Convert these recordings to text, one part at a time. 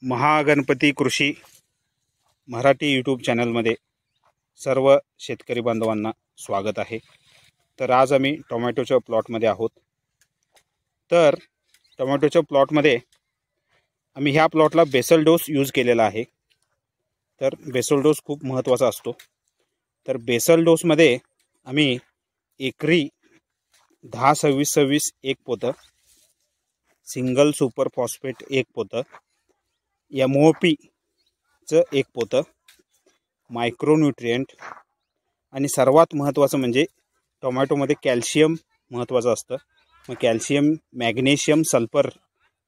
महागणपती कृषी मराठी यूट्यूब चॅनलमध्ये सर्व शेतकरी बांधवांना स्वागत आहे। तर आज आम्ही टोमॅटोच्या प्लॉटमध्ये आहोत। तर टोमॅटोच्या प्लॉटमध्ये आम्ही ह्या प्लॉटला बेसल डोस यूज केलेला आहे। तर बेसल डोस खूप महत्त्वाचा असतो। तर बेसल डोसमध्ये आम्ही एकरी 10-26-26 एक पोतं, सिंगल सुपर फॉस्फेट एक पोतं, MOP चं एक पोतं, मायक्रोन्यूट्रिएंट आणि सर्वात महत्त्वाचं म्हणजे टोमॅटोमध्ये कॅल्शियम महत्त्वाचं असतं। मग कॅल्शियम मॅग्नेशियम सल्फर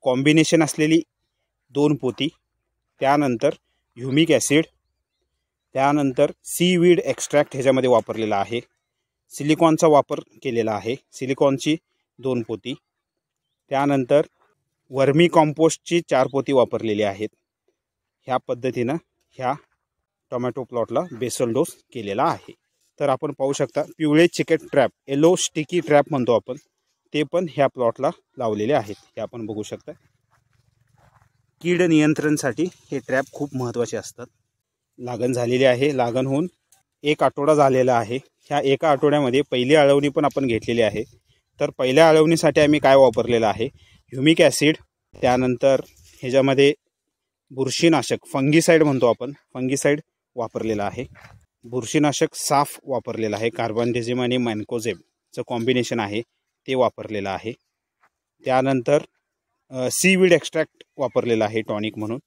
कॉम्बिनेशन असलेली 2 पोती, त्यानंतर ह्युमिक ॲसिड, त्यानंतर सीवीड एक्स्ट्रॅक्ट ह्याच्यामध्ये वापरलेला आहे, सिलिकॉनचा वापर केलेला आहे, सिलिकॉनची 2 पोती, त्यानंतर वर्मी कंपोस्टची 4 पोती वापरलेली आहेत। ह्या पद्धतीनं ह्या टोमॅटो प्लॉटला बेसल डोस केलेला आहे। तर आपण पाहू शकता पिवळे चिकट ट्रॅप, येलो स्टिकी ट्रॅप म्हणतो आपण, ते पण ह्या प्लॉटला लावलेले आहेत। हे आपण बघू शकता। कीड नियंत्रणसाठी हे ट्रॅप खूप महत्त्वाचे असतात। लागण झालेली आहे, लागण होऊन 1 आठवडा झालेला आहे। ह्या एका आठवड्यामध्ये पहिली आळवणी पण आपण घेतलेली आहे। तर पहिल्या आळवणीसाठी आम्ही काय वापरलेलं आहे, ह्युमिक ॲसिड, त्यानंतर ह्याच्यामध्ये बुरशीनाशक फंगीसाइड म्हणतो आपण, फंगीसाइड वापरलेला आहे, बुरशीनाशक साफ वापरलेला आहे, कार्बनडिझिम आणि मॅन्कोझेबचं कॉम्बिनेशन आहे ते वापरलेलं आहे, त्यानंतर सीवीड एक्स्ट्रॅक्ट वापरलेला आहे टॉनिक म्हणून,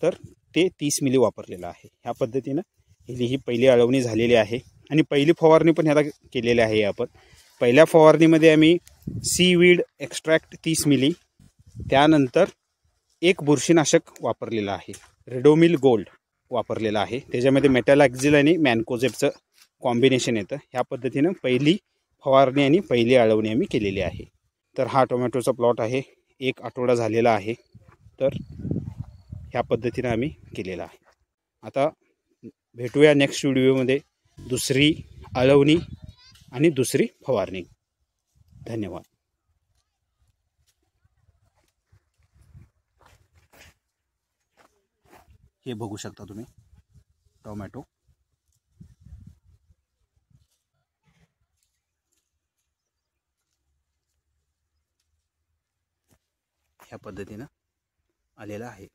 तर ते 30 मिली वापरलेलं आहे। ह्या पद्धतीनं ही पहिली आळवणी झालेली आहे आणि पहिली फवारणी पण ह्याला केलेली आहे आपण। पहिल्या फवारणीमध्ये आम्ही सीवीड एक्स्ट्रॅक्ट 30 मिली, त्यानंतर एक बुरशीनाशक वापरलेलं आहे, रेडोमिल गोल्ड वापरलेला आहे, त्याच्यामध्ये मेटॅलॅक्झिल आणि मॅन्कोझेबचं कॉम्बिनेशन येतं। ह्या पद्धतीनं पहिली फवारणी आणि पहिली आळवणी आम्ही केलेली आहे। तर हा टोमॅटोचा प्लॉट आहे, 1 आठवडा झालेला आहे। तर ह्या पद्धतीनं आम्ही केलेला आहे। आता भेटूया नेक्स्ट व्हिडिओमध्ये दुसरी आळवणी आणि दुसरी फवारणी। धन्यवाद। हे बघू शकता तुम्ही टोमॅटो, ह्या पद्धतीनं आलेला आहे।